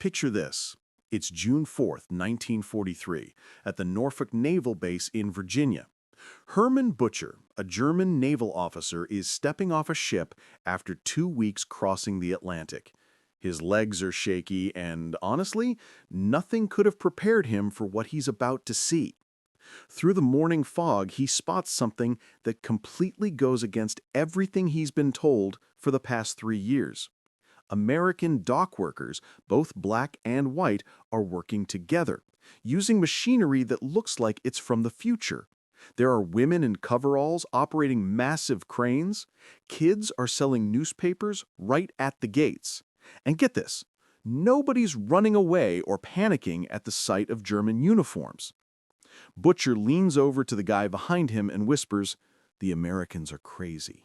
Picture this. It's June 4th, 1943, at the Norfolk Naval Base in Virginia. Herman Butcher, a German naval officer, is stepping off a ship after 2 weeks crossing the Atlantic. His legs are shaky and, honestly, nothing could have prepared him for what he's about to see. Through the morning fog, he spots something that completely goes against everything he's been told for the past 3 years. American dock workers, both black and white, are working together, using machinery that looks like it's from the future. There are women in coveralls operating massive cranes. Kids are selling newspapers right at the gates. And get this, nobody's running away or panicking at the sight of German uniforms. Butcher leans over to the guy behind him and whispers, "The Americans are crazy."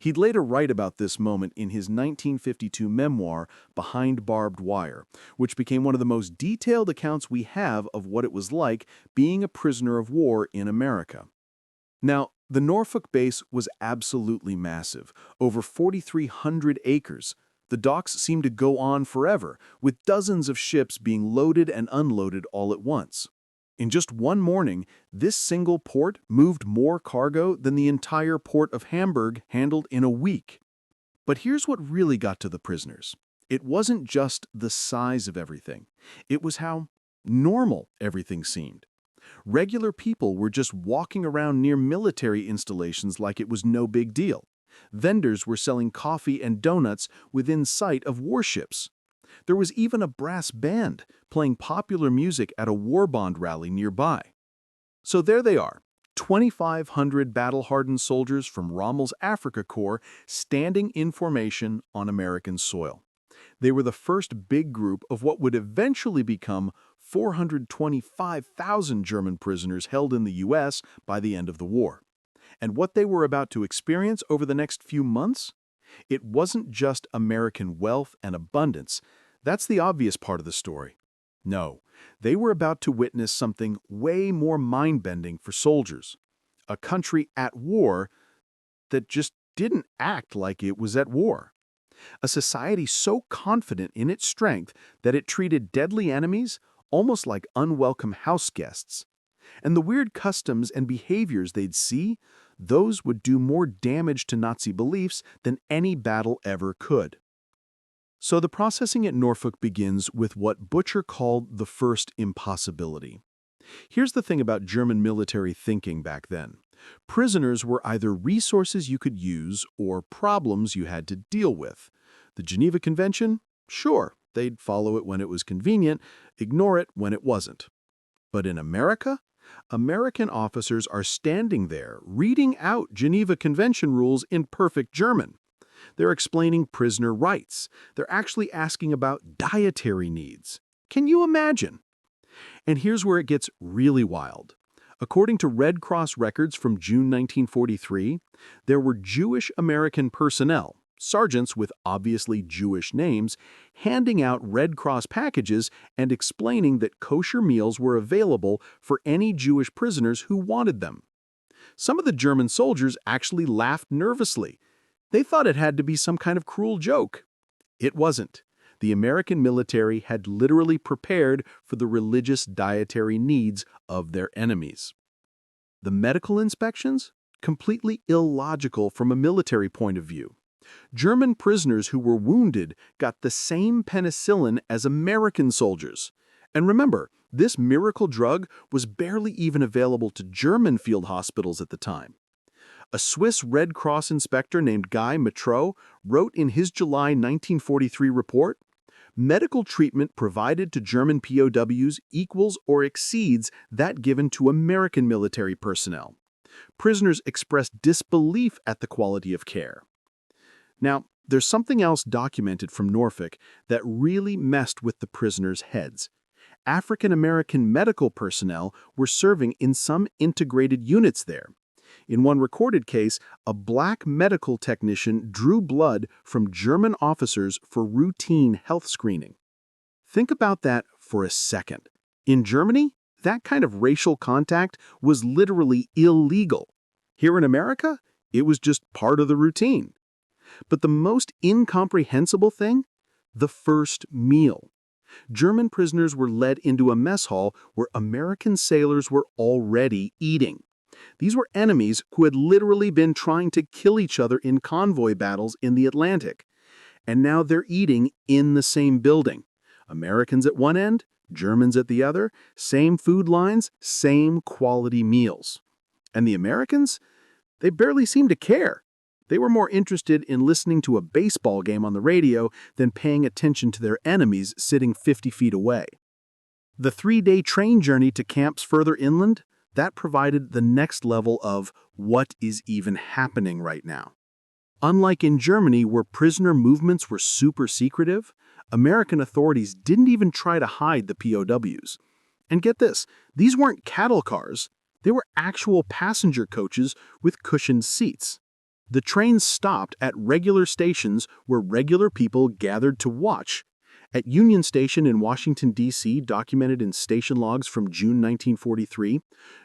He'd later write about this moment in his 1952 memoir, Behind Barbed Wire, which became one of the most detailed accounts we have of what it was like being a prisoner of war in America. Now, the Norfolk base was absolutely massive, over 4,300 acres. The docks seemed to go on forever, with dozens of ships being loaded and unloaded all at once. In just one morning, this single port moved more cargo than the entire port of Hamburg handled in a week. But here's what really got to the prisoners. It wasn't just the size of everything. It was how normal everything seemed. Regular people were just walking around near military installations like it was no big deal. Vendors were selling coffee and donuts within sight of warships. There was even a brass band playing popular music at a war bond rally nearby. So there they are, 2,500 battle-hardened soldiers from Rommel's Africa Corps standing in formation on American soil. They were the first big group of what would eventually become 425,000 German prisoners held in the U.S. by the end of the war. And what they were about to experience over the next few months? It wasn't just American wealth and abundance. That's the obvious part of the story. No, they were about to witness something way more mind-bending for soldiers. A country at war that just didn't act like it was at war. A society so confident in its strength that it treated deadly enemies almost like unwelcome house guests. And the weird customs and behaviors they'd see, those would do more damage to Nazi beliefs than any battle ever could. So the processing at Norfolk begins with what Butcher called the first impossibility. Here's the thing about German military thinking back then. Prisoners were either resources you could use or problems you had to deal with. The Geneva Convention? Sure, they'd follow it when it was convenient, ignore it when it wasn't. But in America? American officers are standing there reading out Geneva Convention rules in perfect German. They're explaining prisoner rights. They're actually asking about dietary needs. Can you imagine? And here's where it gets really wild. According to Red Cross records from June 1943, there were Jewish American personnel, sergeants with obviously Jewish names, handing out Red Cross packages and explaining that kosher meals were available for any Jewish prisoners who wanted them. Some of the German soldiers actually laughed nervously. They thought it had to be some kind of cruel joke. It wasn't. The American military had literally prepared for the religious dietary needs of their enemies. The medical inspections? Completely illogical from a military point of view. German prisoners who were wounded got the same penicillin as American soldiers. And remember, this miracle drug was barely even available to German field hospitals at the time. A Swiss Red Cross inspector named Guy Metreau wrote in his July 1943 report, "Medical treatment provided to German POWs equals or exceeds that given to American military personnel. Prisoners expressed disbelief at the quality of care." Now, there's something else documented from Norfolk that really messed with the prisoners' heads. African American medical personnel were serving in some integrated units there. In one recorded case, a black medical technician drew blood from German officers for routine health screening. Think about that for a second. In Germany, that kind of racial contact was literally illegal. Here in America, it was just part of the routine. But the most incomprehensible thing? The first meal. German prisoners were led into a mess hall where American sailors were already eating. These were enemies who had literally been trying to kill each other in convoy battles in the Atlantic. And now they're eating in the same building. Americans at one end, Germans at the other, same food lines, same quality meals. And the Americans? They barely seemed to care. They were more interested in listening to a baseball game on the radio than paying attention to their enemies sitting 50 feet away. The 3-day train journey to camps further inland, that provided the next level of what is even happening right now. Unlike in Germany, where prisoner movements were super secretive, American authorities didn't even try to hide the POWs. And get this, these weren't cattle cars, they were actual passenger coaches with cushioned seats. The trains stopped at regular stations where regular people gathered to watch. At Union Station in Washington, D.C., documented in station logs from June 1943,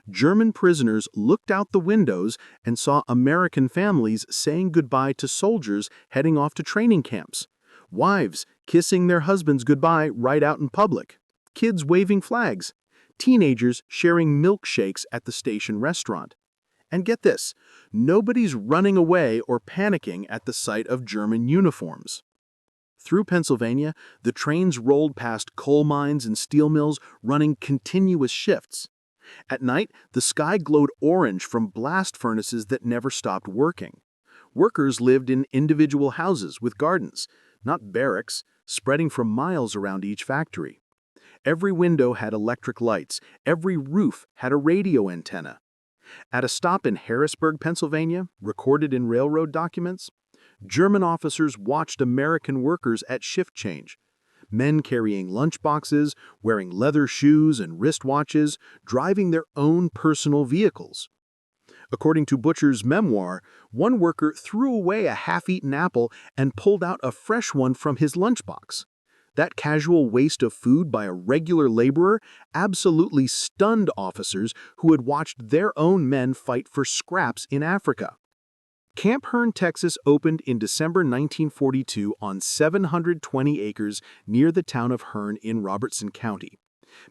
German prisoners looked out the windows and saw American families saying goodbye to soldiers heading off to training camps. Wives kissing their husbands goodbye right out in public. Kids waving flags. Teenagers sharing milkshakes at the station restaurant. And get this, nobody's running away or panicking at the sight of German uniforms. Through Pennsylvania, the trains rolled past coal mines and steel mills running continuous shifts. At night, the sky glowed orange from blast furnaces that never stopped working. Workers lived in individual houses with gardens, not barracks, spreading for miles around each factory. Every window had electric lights, every roof had a radio antenna. At a stop in Harrisburg, Pennsylvania, recorded in railroad documents, German officers watched American workers at shift change. Men carrying lunchboxes, wearing leather shoes and wristwatches, driving their own personal vehicles. According to Butcher's memoir, one worker threw away a half-eaten apple and pulled out a fresh one from his lunchbox. That casual waste of food by a regular laborer absolutely stunned officers who had watched their own men fight for scraps in Africa. Camp Hearn, Texas opened in December 1942 on 720 acres near the town of Hearn in Robertson County.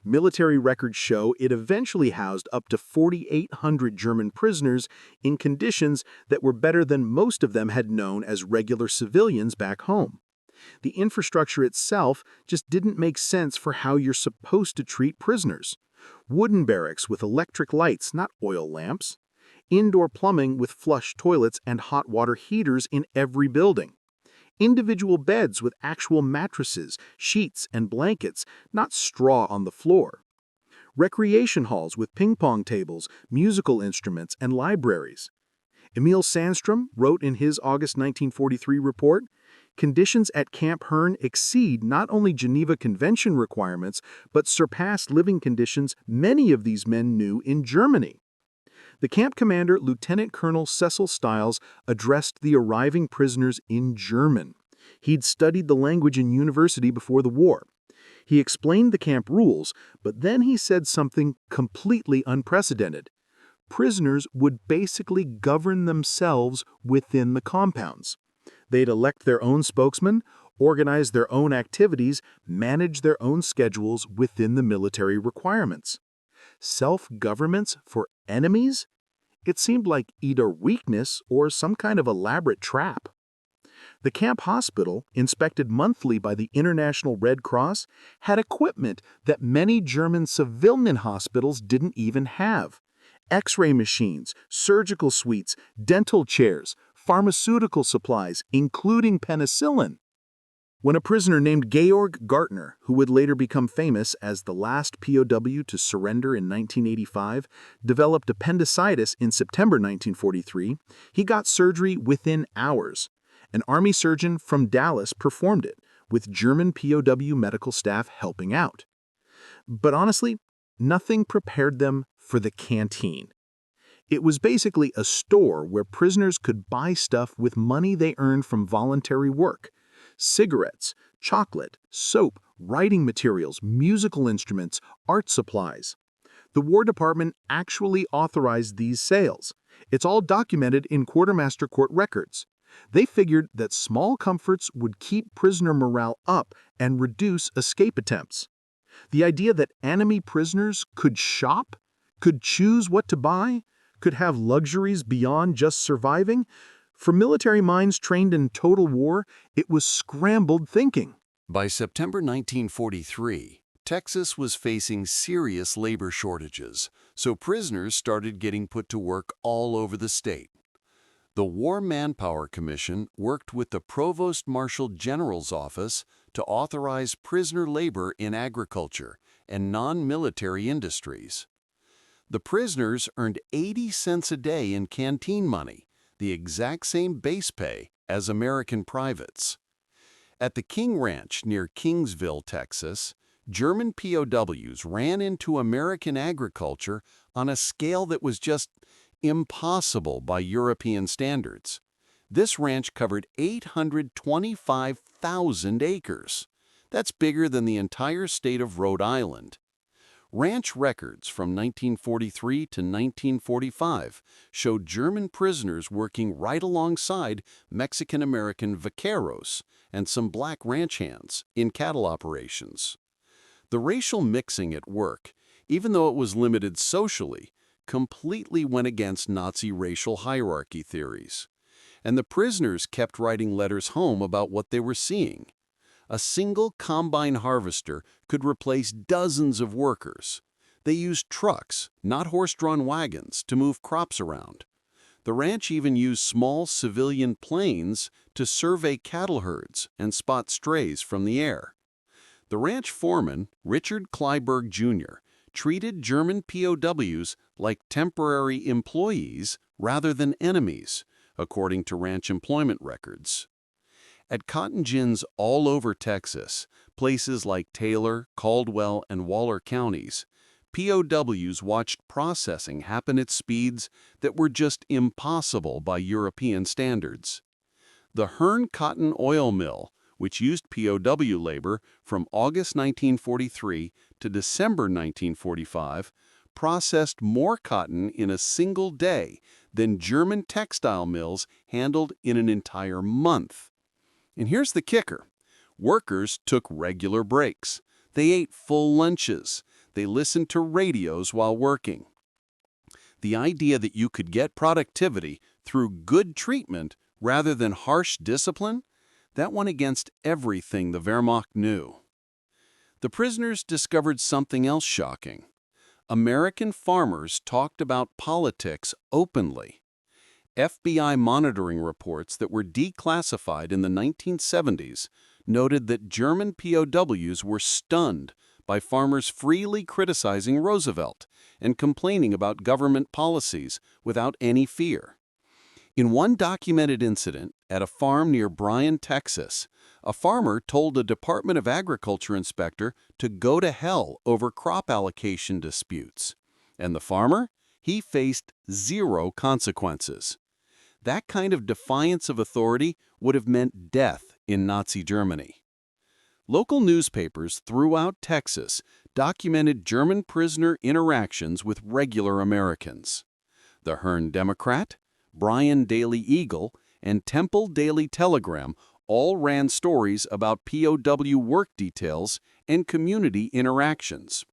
Military records show it eventually housed up to 4,800 German prisoners in conditions that were better than most of them had known as regular civilians back home. The infrastructure itself just didn't make sense for how you're supposed to treat prisoners. Wooden barracks with electric lights, not oil lamps. Indoor plumbing with flush toilets and hot water heaters in every building. Individual beds with actual mattresses, sheets, and blankets, not straw on the floor. Recreation halls with ping-pong tables, musical instruments, and libraries. Emil Sandstrom wrote in his August 1943 report, "Conditions at Camp Hearn exceed not only Geneva Convention requirements, but surpass living conditions many of these men knew in Germany." The camp commander, Lieutenant Colonel Cecil Stiles, addressed the arriving prisoners in German. He'd studied the language in university before the war. He explained the camp rules, but then he said something completely unprecedented. Prisoners would basically govern themselves within the compounds. They'd elect their own spokesman, organize their own activities, manage their own schedules within the military requirements. Self-governments for enemies? It seemed like either weakness or some kind of elaborate trap. The camp hospital, inspected monthly by the International Red Cross, had equipment that many German civilian hospitals didn't even have. X-ray machines, surgical suites, dental chairs, pharmaceutical supplies, including penicillin. When a prisoner named Georg Gartner, who would later become famous as the last POW to surrender in 1985, developed appendicitis in September 1943, he got surgery within hours. An Army surgeon from Dallas performed it, with German POW medical staff helping out. But honestly, nothing prepared them for the canteen. It was basically a store where prisoners could buy stuff with money they earned from voluntary work. Cigarettes, chocolate, soap, writing materials, musical instruments, art supplies. The War Department actually authorized these sales. It's all documented in quartermaster court records. They figured that small comforts would keep prisoner morale up and reduce escape attempts. The idea that enemy prisoners could shop, could choose what to buy, could have luxuries beyond just surviving, for military minds trained in total war, it was scrambled thinking. By September 1943, Texas was facing serious labor shortages, so prisoners started getting put to work all over the state. The War Manpower Commission worked with the Provost Marshal General's office to authorize prisoner labor in agriculture and non-military industries. The prisoners earned 80 cents a day in canteen money, the exact same base pay as American privates. At the King Ranch near Kingsville, Texas, German POWs ran into American agriculture on a scale that was just impossible by European standards. This ranch covered 825,000 acres. That's bigger than the entire state of Rhode Island. Ranch records from 1943 to 1945 showed German prisoners working right alongside Mexican-American vaqueros and some black ranch hands in cattle operations. The racial mixing at work, even though it was limited socially, completely went against Nazi racial hierarchy theories. And the prisoners kept writing letters home about what they were seeing. A single combine harvester could replace dozens of workers. They used trucks, not horse-drawn wagons, to move crops around. The ranch even used small civilian planes to survey cattle herds and spot strays from the air. The ranch foreman, Richard Clyburg Jr., treated German POWs like temporary employees rather than enemies, according to ranch employment records. At cotton gins all over Texas, places like Taylor, Caldwell, and Waller counties, POWs watched processing happen at speeds that were just impossible by European standards. The Hearn Cotton Oil Mill, which used POW labor from August 1943 to December 1945, processed more cotton in a single day than German textile mills handled in an entire month. And here's the kicker. Workers took regular breaks. They ate full lunches. They listened to radios while working. The idea that you could get productivity through good treatment rather than harsh discipline, that went against everything the Wehrmacht knew. The prisoners discovered something else shocking. American farmers talked about politics openly. FBI monitoring reports that were declassified in the 1970s noted that German POWs were stunned by farmers freely criticizing Roosevelt and complaining about government policies without any fear. In one documented incident at a farm near Bryan, Texas, a farmer told a Department of Agriculture inspector to go to hell over crop allocation disputes. And the farmer? He faced zero consequences. That kind of defiance of authority would have meant death in Nazi Germany. Local newspapers throughout Texas documented German prisoner interactions with regular Americans. The Hearn Democrat, Bryan Daily Eagle, and Temple Daily Telegram all ran stories about POW work details and community interactions.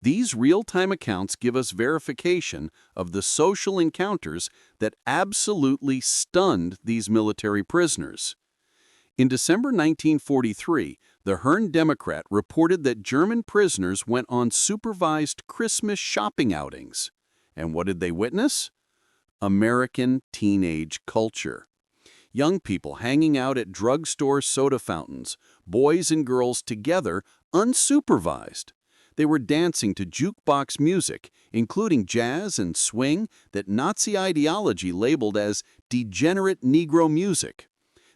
These real-time accounts give us verification of the social encounters that absolutely stunned these military prisoners. In December 1943, the Hearn Democrat reported that German prisoners went on supervised Christmas shopping outings. And what did they witness? American teenage culture. Young people hanging out at drugstore soda fountains, boys and girls together, unsupervised. They were dancing to jukebox music, including jazz and swing that Nazi ideology labeled as degenerate Negro music.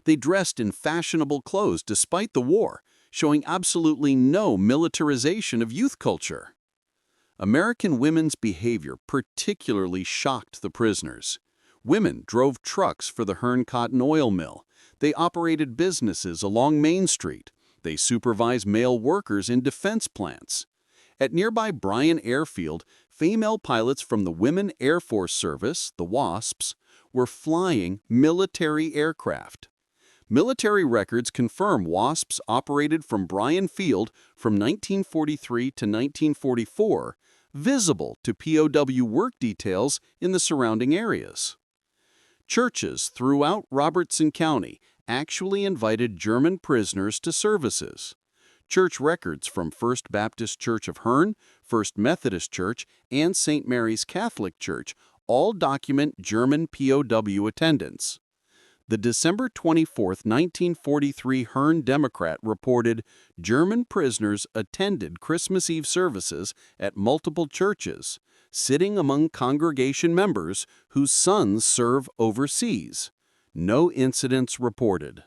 They dressed in fashionable clothes despite the war, showing absolutely no militarization of youth culture. American women's behavior particularly shocked the prisoners. Women drove trucks for the Hearn Cotton Oil Mill. They operated businesses along Main Street. They supervised male workers in defense plants. At nearby Bryan Airfield, female pilots from the Women Air Force Service, the WASPs, were flying military aircraft. Military records confirm WASPs operated from Bryan Field from 1943 to 1944, visible to POW work details in the surrounding areas. Churches throughout Robertson County actually invited German prisoners to services. Church records from First Baptist Church of Hearne, First Methodist Church, and St. Mary's Catholic Church all document German POW attendance. The December 24, 1943 Hearne Democrat reported German prisoners attended Christmas Eve services at multiple churches, sitting among congregation members whose sons serve overseas. No incidents reported.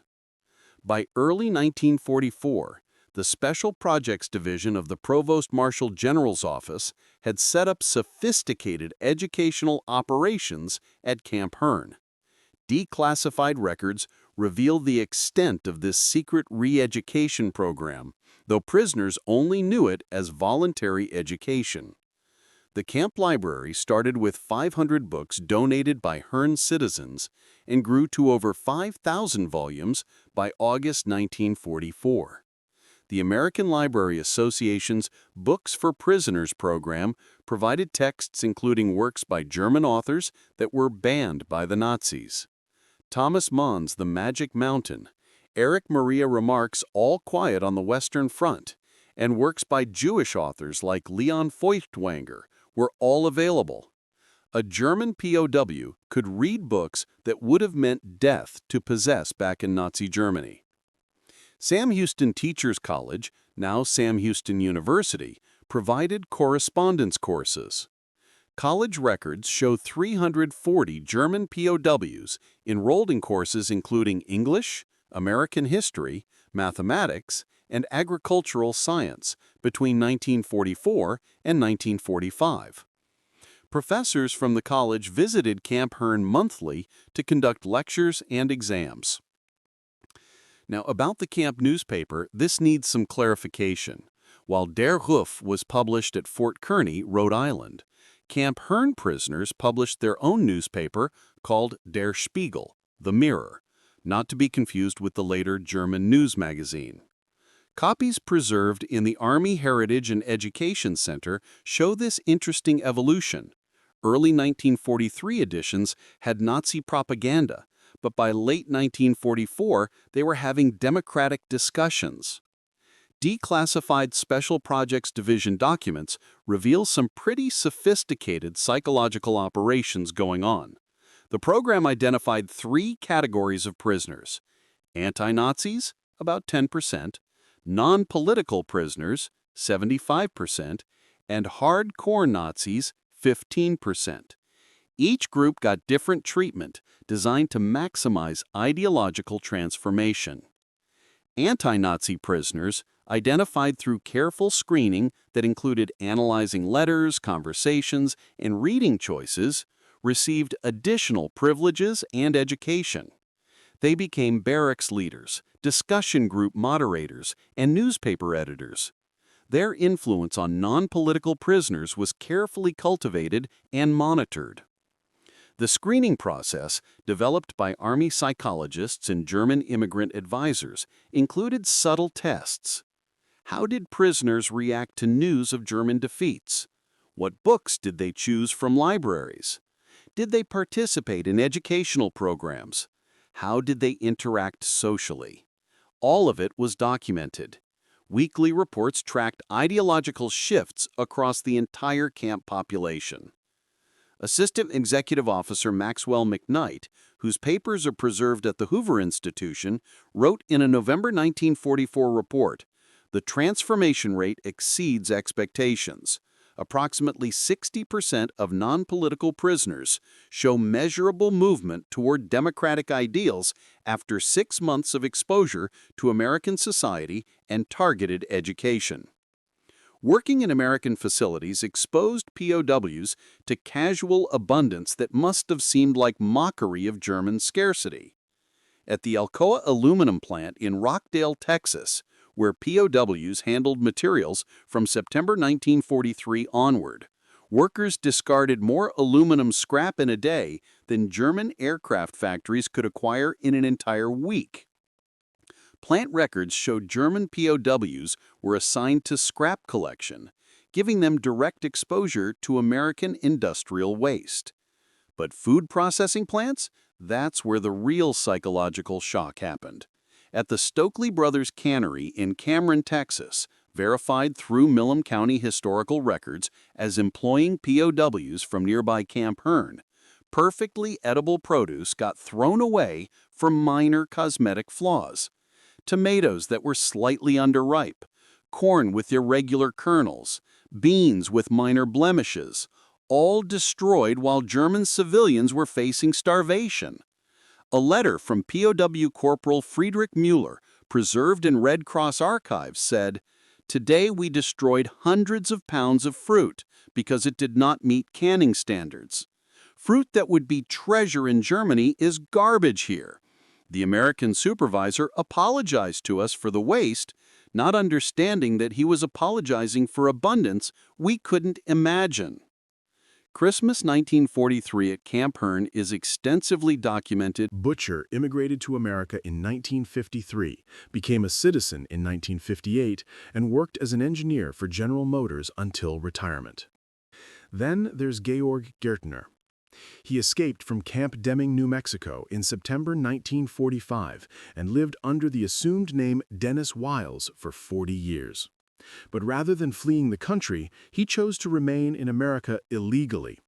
By early 1944, the Special Projects Division of the Provost Marshal General's Office had set up sophisticated educational operations at Camp Hearne. Declassified records reveal the extent of this secret re-education program, though prisoners only knew it as voluntary education. The camp library started with 500 books donated by Hearne citizens and grew to over 5,000 volumes by August 1944. The American Library Association's Books for Prisoners program provided texts including works by German authors that were banned by the Nazis. Thomas Mann's The Magic Mountain, Erich Maria Remarque's All Quiet on the Western Front, and works by Jewish authors like Leon Feuchtwanger were all available. A German POW could read books that would have meant death to possess back in Nazi Germany. Sam Houston Teachers College, now Sam Houston University, provided correspondence courses. College records show 340 German POWs enrolled in courses including English, American history, mathematics, and agricultural science between 1944 and 1945. Professors from the college visited Camp Hearne monthly to conduct lectures and exams. Now, about the camp newspaper, this needs some clarification. While Der Ruf was published at Fort Kearny, Rhode Island, Camp Hearne prisoners published their own newspaper called Der Spiegel, the Mirror, not to be confused with the later German news magazine. Copies preserved in the Army Heritage and Education Center show this interesting evolution. Early 1943 editions had Nazi propaganda, but by late 1944 they were having democratic discussions. Declassified Special Projects Division documents reveal some pretty sophisticated psychological operations going on. The program identified 3 categories of prisoners: anti-Nazis, about 10%, non-political prisoners, 75%, and hardcore Nazis, 15%. Each group got different treatment designed to maximize ideological transformation. Anti-Nazi prisoners, identified through careful screening that included analyzing letters, conversations, and reading choices, received additional privileges and education. They became barracks leaders, discussion group moderators, and newspaper editors. Their influence on non-political prisoners was carefully cultivated and monitored. The screening process, developed by Army psychologists and German immigrant advisors, included subtle tests. How did prisoners react to news of German defeats? What books did they choose from libraries? Did they participate in educational programs? How did they interact socially? All of it was documented. Weekly reports tracked ideological shifts across the entire camp population. Assistant Executive Officer Maxwell McKnight, whose papers are preserved at the Hoover Institution, wrote in a November 1944 report, "The transformation rate exceeds expectations. Approximately 60% of non-political prisoners show measurable movement toward democratic ideals after 6 months of exposure to American society and targeted education." Working in American facilities exposed POWs to casual abundance that must have seemed like mockery of German scarcity. At the Alcoa aluminum plant in Rockdale, Texas, where POWs handled materials from September 1943 onward, Workers discarded more aluminum scrap in a day than German aircraft factories could acquire in an entire week. Plant records showed German POWs were assigned to scrap collection, giving them direct exposure to American industrial waste. But food processing plants? That's where the real psychological shock happened. At the Stokely Brothers Cannery in Cameron, Texas, verified through Milam County historical records as employing POWs from nearby Camp Hearn, perfectly edible produce got thrown away for minor cosmetic flaws. Tomatoes that were slightly underripe, corn with irregular kernels, beans with minor blemishes, all destroyed while German civilians were facing starvation. A letter from POW Corporal Friedrich Müller, preserved in Red Cross archives, said, "Today we destroyed hundreds of pounds of fruit because it did not meet canning standards. Fruit that would be treasure in Germany is garbage here." The American supervisor apologized to us for the waste, not understanding that he was apologizing for abundance we couldn't imagine. Christmas 1943 at Camp Hearn is extensively documented. Butcher immigrated to America in 1953, became a citizen in 1958, and worked as an engineer for General Motors until retirement. Then there's Georg Gärtner. He escaped from Camp Deming, New Mexico in September 1945 and lived under the assumed name Dennis Wiles for 40 years. But rather than fleeing the country, he chose to remain in America illegally.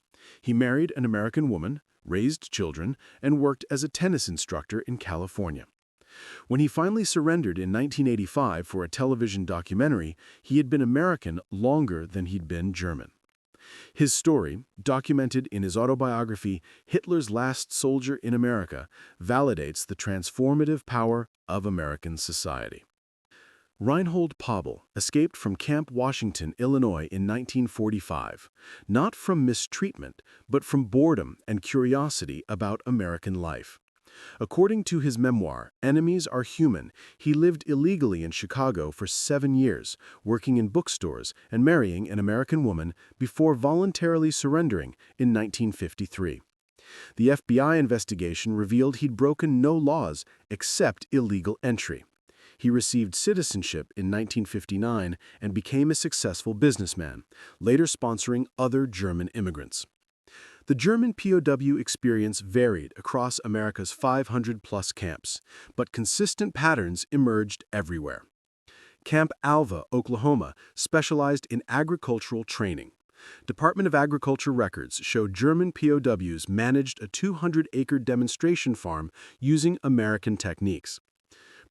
He married an American woman, raised children, and worked as a tennis instructor in California. When he finally surrendered in 1985 for a television documentary, he had been American longer than he'd been German. His story, documented in his autobiography, Hitler's Last Soldier in America, validates the transformative power of American society. Reinhold Poebel escaped from Camp Washington, Illinois in 1945, not from mistreatment, but from boredom and curiosity about American life. According to his memoir, Enemies Are Human, he lived illegally in Chicago for 7 years, working in bookstores and marrying an American woman before voluntarily surrendering in 1953. The FBI investigation revealed he'd broken no laws except illegal entry. He received citizenship in 1959 and became a successful businessman, later sponsoring other German immigrants. The German POW experience varied across America's 500-plus camps, but consistent patterns emerged everywhere. Camp Alva, Oklahoma, specialized in agricultural training. Department of Agriculture records show German POWs managed a 200-acre demonstration farm using American techniques.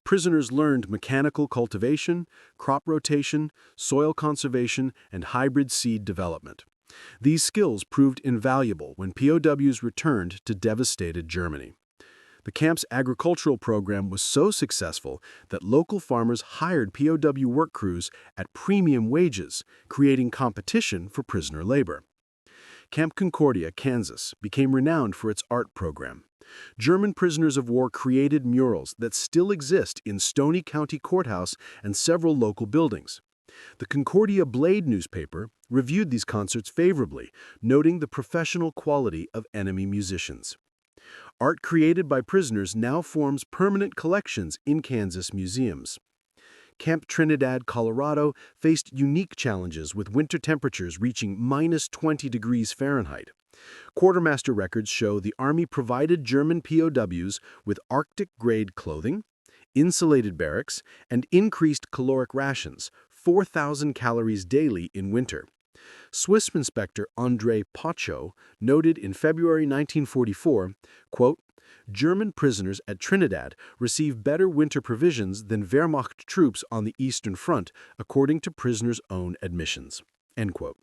Prisoners learned mechanical cultivation, crop rotation, soil conservation, and hybrid seed development. These skills proved invaluable when POWs returned to devastated Germany. The camp's agricultural program was so successful that local farmers hired POW work crews at premium wages, creating competition for prisoner labor. Camp Concordia, Kansas, became renowned for its art program. German prisoners of war created murals that still exist in Stony County Courthouse and several local buildings. The Concordia Blade newspaper reviewed these concerts favorably, noting the professional quality of enemy musicians. Art created by prisoners now forms permanent collections in Kansas museums. Camp Trinidad, Colorado, faced unique challenges with winter temperatures reaching minus 20 degrees Fahrenheit. Quartermaster records show the Army provided German POWs with Arctic-grade clothing, insulated barracks, and increased caloric rations, 4,000 calories daily in winter. Swiss Inspector André Pocho noted in February 1944, quote, "German prisoners at Trinidad receive better winter provisions than Wehrmacht troops on the Eastern Front, according to prisoners' own admissions." End quote.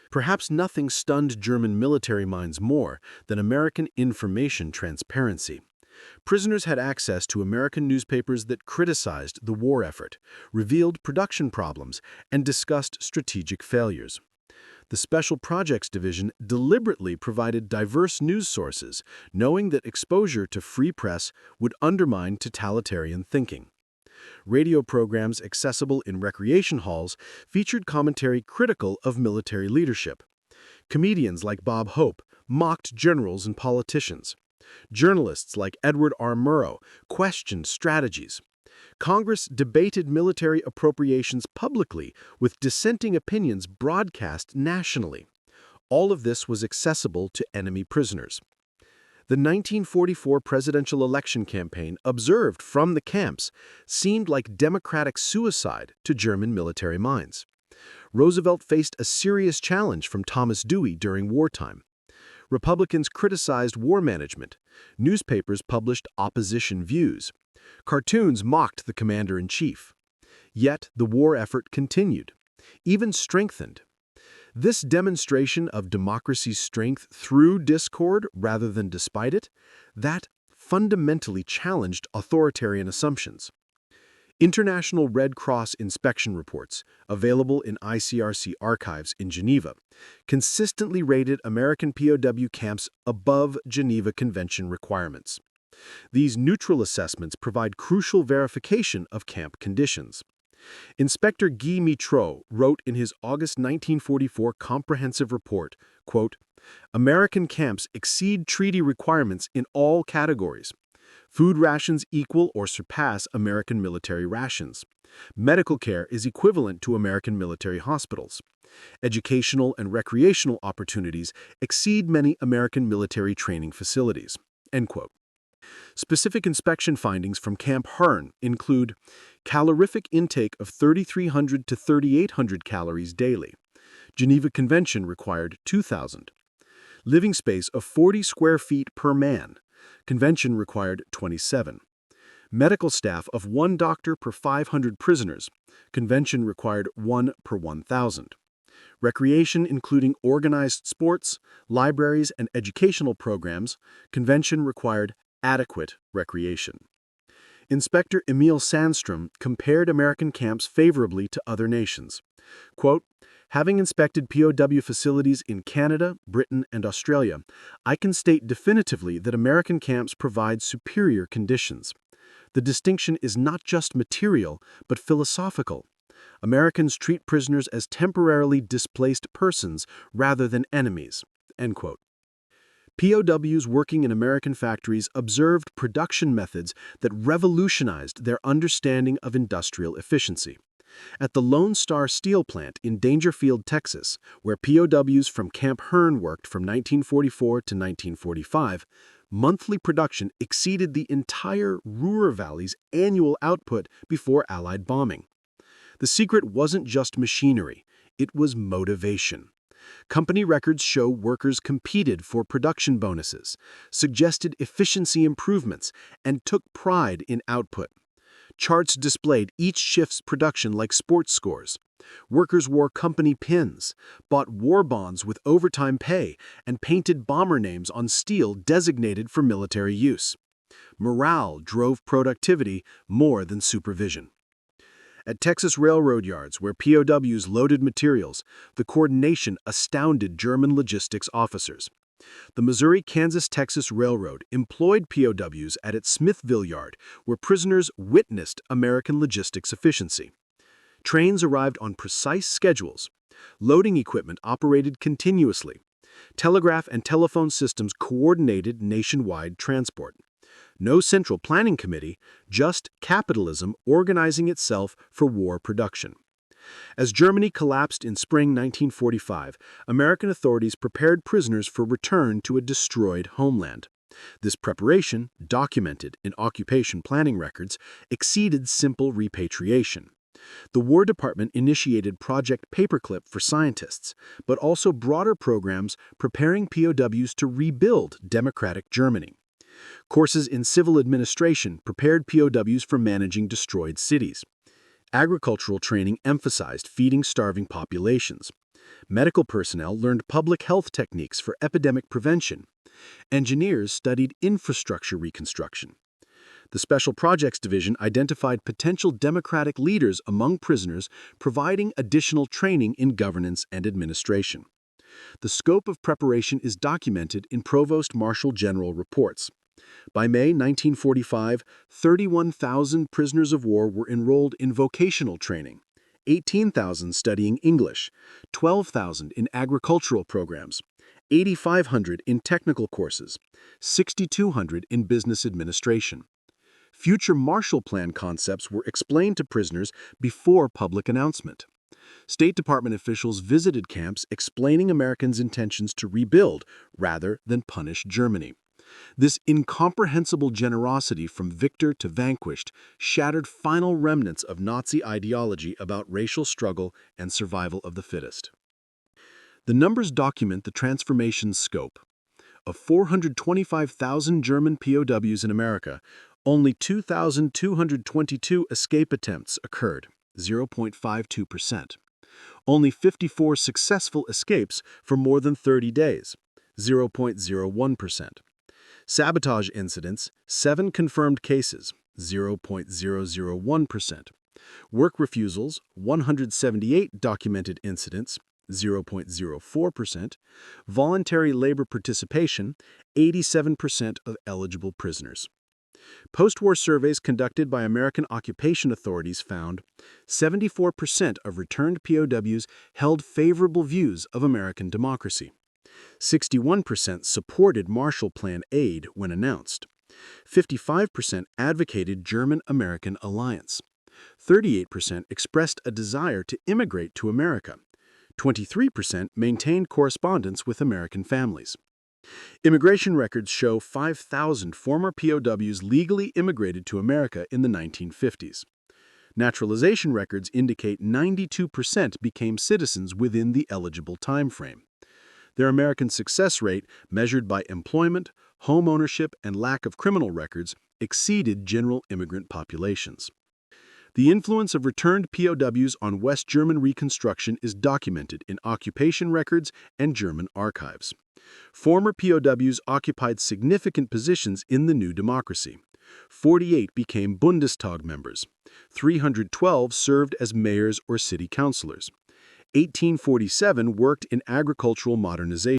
Perhaps nothing stunned German military minds more than American information transparency. Prisoners had access to American newspapers that criticized the war effort, revealed production problems, and discussed strategic failures. The Special Projects Division deliberately provided diverse news sources, knowing that exposure to free press would undermine totalitarian thinking. Radio programs accessible in recreation halls featured commentary critical of military leadership. Comedians like Bob Hope mocked generals and politicians. Journalists like Edward R. Murrow questioned strategies. Congress debated military appropriations publicly, with dissenting opinions broadcast nationally. All of this was accessible to enemy prisoners. The 1944 presidential election campaign, observed from the camps, seemed like democratic suicide to German military minds. Roosevelt faced a serious challenge from Thomas Dewey during wartime. Republicans criticized war management. Newspapers published opposition views. Cartoons mocked the commander-in-chief. Yet the war effort continued, even strengthened. This demonstration of democracy's strength through discord rather than despite it, that fundamentally challenged authoritarian assumptions. International Red Cross inspection reports, available in ICRC archives in Geneva, consistently rated American POW camps above Geneva Convention requirements. These neutral assessments provide crucial verification of camp conditions. Inspector Guy Mitreau wrote in his August 1944 comprehensive report, quote, "American camps exceed treaty requirements in all categories. Food rations equal or surpass American military rations. Medical care is equivalent to American military hospitals. Educational and recreational opportunities exceed many American military training facilities." End quote. Specific inspection findings from Camp Hearn include calorific intake of 3,300 to 3,800 calories daily. Geneva Convention required 2,000. Living space of 40 square feet per man. Convention required 27. Medical staff of 1 doctor per 500 prisoners. Convention required 1 per 1,000. Recreation including organized sports, libraries, and educational programs. Convention required adequate recreation. Inspector Emil Sandstrom compared American camps favorably to other nations. Quote, "Having inspected POW facilities in Canada, Britain, and Australia, I can state definitively that American camps provide superior conditions. The distinction is not just material, but philosophical. Americans treat prisoners as temporarily displaced persons rather than enemies." End quote. POWs working in American factories observed production methods that revolutionized their understanding of industrial efficiency. At the Lone Star Steel Plant in Dangerfield, Texas, where POWs from Camp Hearn worked from 1944 to 1945, monthly production exceeded the entire Ruhr Valley's annual output before Allied bombing. The secret wasn't just machinery, it was motivation. Company records show workers competed for production bonuses, suggested efficiency improvements, and took pride in output. Charts displayed each shift's production like sports scores. Workers wore company pins, bought war bonds with overtime pay, and painted bomber names on steel designated for military use. Morale drove productivity more than supervision. At Texas railroad yards, where POWs loaded materials, the coordination astounded German logistics officers. The Missouri-Kansas-Texas Railroad employed POWs at its Smithville yard, where prisoners witnessed American logistics efficiency. Trains arrived on precise schedules. Loading equipment operated continuously. Telegraph and telephone systems coordinated nationwide transport. No central planning committee, just capitalism organizing itself for war production. As Germany collapsed in spring 1945, American authorities prepared prisoners for return to a destroyed homeland. This preparation, documented in occupation planning records, exceeded simple repatriation. The War Department initiated Project Paperclip for scientists, but also broader programs preparing POWs to rebuild democratic Germany. Courses in civil administration prepared POWs for managing destroyed cities. Agricultural training emphasized feeding starving populations. Medical personnel learned public health techniques for epidemic prevention. Engineers studied infrastructure reconstruction. The Special Projects Division identified potential democratic leaders among prisoners, providing additional training in governance and administration. The scope of preparation is documented in Provost Marshal General reports. By May 1945, 31,000 prisoners of war were enrolled in vocational training. 18,000 studying English, 12,000 in agricultural programs, 8,500 in technical courses, 6,200 in business administration. Future Marshall Plan concepts were explained to prisoners before public announcement. State Department officials visited camps explaining Americans' intentions to rebuild rather than punish Germany. This incomprehensible generosity from victor to vanquished shattered final remnants of Nazi ideology about racial struggle and survival of the fittest. The numbers document the transformation's scope. Of 425,000 German POWs in America, only 2,222 escape attempts occurred, 0.52%. Only 54 successful escapes for more than 30 days, 0.01%. Sabotage incidents, 7 confirmed cases, 0.001%. Work refusals, 178 documented incidents, 0.04%. Voluntary labor participation, 87% of eligible prisoners. Post-war surveys conducted by American occupation authorities found 74% of returned POWs held favorable views of American democracy. 61% supported Marshall Plan aid when announced. 55% advocated German-American alliance. 38% expressed a desire to immigrate to America. 23% maintained correspondence with American families. Immigration records show 5,000 former POWs legally immigrated to America in the 1950s. Naturalization records indicate 92% became citizens within the eligible time frame. Their American success rate, measured by employment, home ownership, and lack of criminal records, exceeded general immigrant populations. The influence of returned POWs on West German Reconstruction is documented in occupation records and German archives. Former POWs occupied significant positions in the new democracy. 48 became Bundestag members. 312 served as mayors or city councilors. 1847 worked in agricultural modernization.